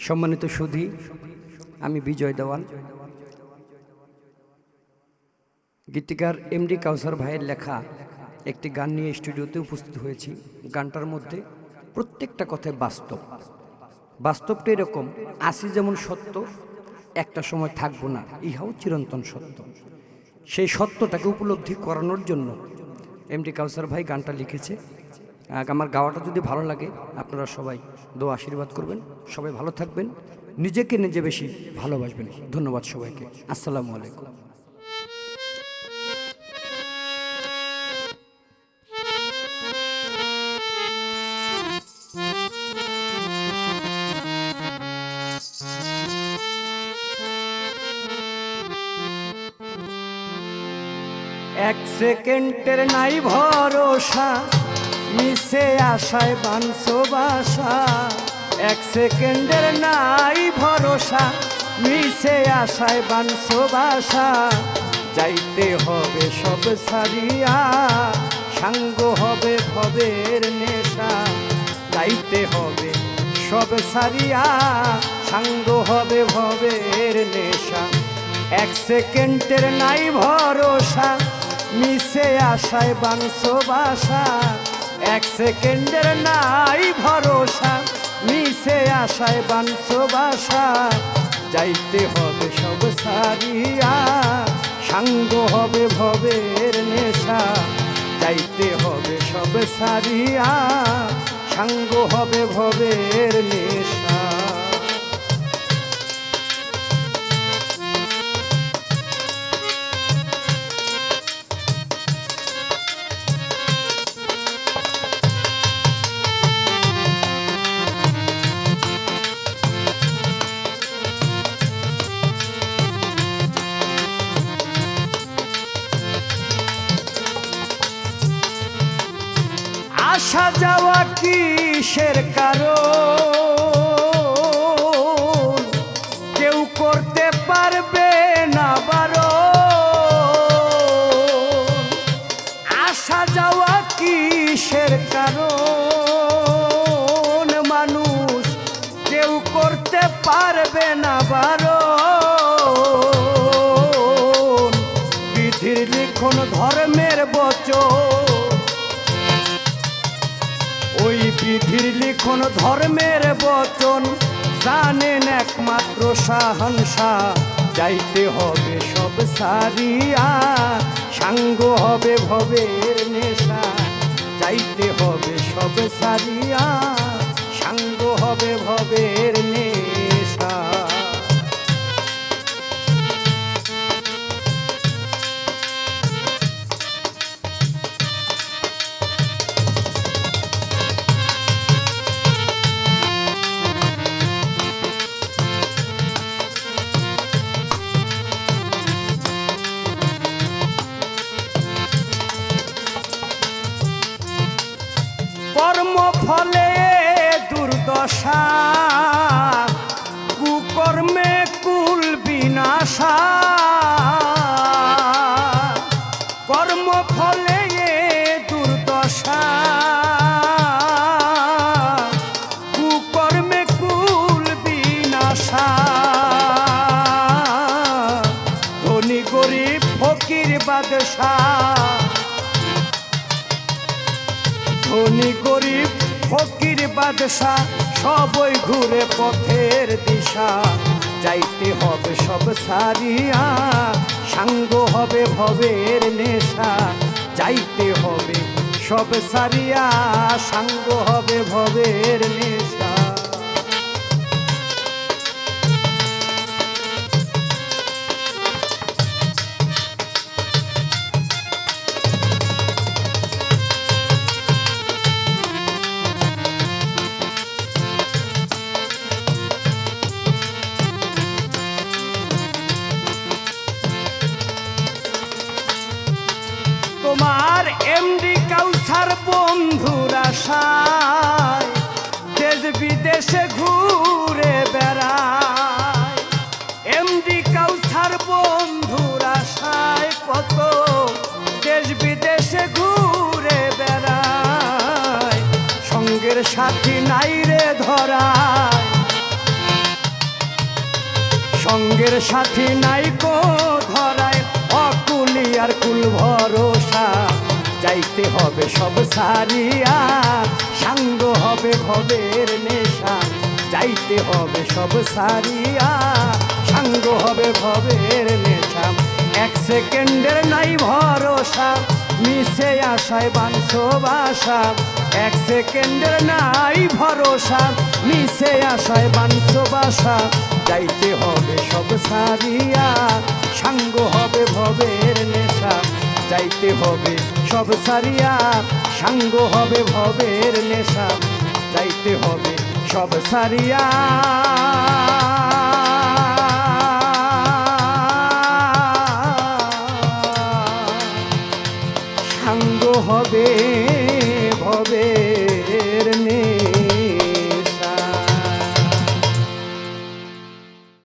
সম্মানিত সুধী, আমি বিজয় দেওয়ান, গীতিকার এমডি কাউসার ভাইয়ের লেখা একটি গান নিয়ে স্টুডিওতে উপস্থিত হয়েছি। গানটার মধ্যে প্রত্যেকটা কথায় বাস্তব। বাস্তবটা এরকম, আসি যেমন সত্য, একটা সময় থাকবো না, ইহাও চিরন্তন সত্য। সেই সত্যটাকে উপলব্ধি করানোর জন্য এমডি কাউসার ভাই গানটা লিখেছে। আমার গাওয়াটা যদি ভালো লাগে আপনারা সবাই দোয়া আশীর্বাদ করবেন। সবাই ভালো থাকবেন, নিজেকে নিজে বেশি ভালোবাসবেন। ধন্যবাদ সবাইকে। আসসালামু আলাইকুম। এক সেকেন্ডের নাই ভরসা, মিশে আশায় বাঁধছো বাসা। এক সেকেন্ডের নাই ভরসা, মিশে আশায় বাঁধছো বাসা। যাইতে হবে সব ছাড়িয়া, সাঙ্গ হবে ভবের নেশা। যাইতে হবে সব ছাড়িয়া, সাঙ্গ হবে ভবের নেশা। এক সেকেন্ডের নাই ভরসা, মিশে আশায় বাঁধছো বাসা। এক সেকেন্ডের নাই ভরসা, মিশে আশায় বাঁধছো বাসা। যাইতে হবে সব ছাড়িয়া, সাঙ্গ হবে ভবের নেশা। যাইতে হবে সব ছাড়িয়া, সাঙ্গ হবে ভবের নেশা। আসা যাওয়া কিসের কারণ, কেউ করতে পারবে না বারণ। আসা যাওয়া কিসের কারণ, মানুষ কেউ করতে পারবে না বারণ। বিধির লিখন ধর্মের বচন, ওই বিধির লিখন ধর্মের বচন, জানেন একমাত্র শাহনশাহ। যাইতে হবে সব ছাড়িয়া, সাঙ্গ হবে ভবের নেশা। যাইতে হবে সব ছাড়িয়া, সাঙ্গ হবে ভবের নেশা। কর্মফলে দুর্দশা, কুকর্মে কুল বিনাশা। কর্মফলে দুর্দশা, কুকর্মে কুল বিনাশা। ধনী গরিব ফকির বাদশাহ, ধনী গরিব ফকির বাদশাহ, সবই ঘুরে পথের দিশা। যাইতে হবে সব ছাড়িয়া, সাঙ্গ হবে ভবের নেশা। যাইতে হবে সব ছাড়িয়া, সাঙ্গ হবে ভবের নেশা। তোমার এমডি কাউসার বন্ধুর আশায়, দেশ বিদেশে ঘুরে বেড়ায়। এমডি কাউসার বন্ধুর আশায়, কত দেশ বিদেশে ঘুরে বেড়ায়। সঙ্গের সাথী নাই রে ধরায়, সঙ্গের সাথী নাই কো ধরায় অকুলি আর কুল ভরসা যাইতে হবে সব সারিয়া সাঙ্গ হবে ভবের নেশা যাইতে হবে সব সারিয়া সাঙ্গ হবে ভবের নেশা এক সেকেন্ডের নাই ভরসা মিশে আশায় বাঁধছো বাসা এক সেকেন্ডের নাই ভরসা মিশে আশায় বাঁধছো বাসা যাইতে হবে সব সারিয়া সাঙ্গ হবে ভবের নেশা যাইতে হবে সব সারিয়া সাঙ্গ হবে ভবের নেশা যাইতে হবে সব সারিয়া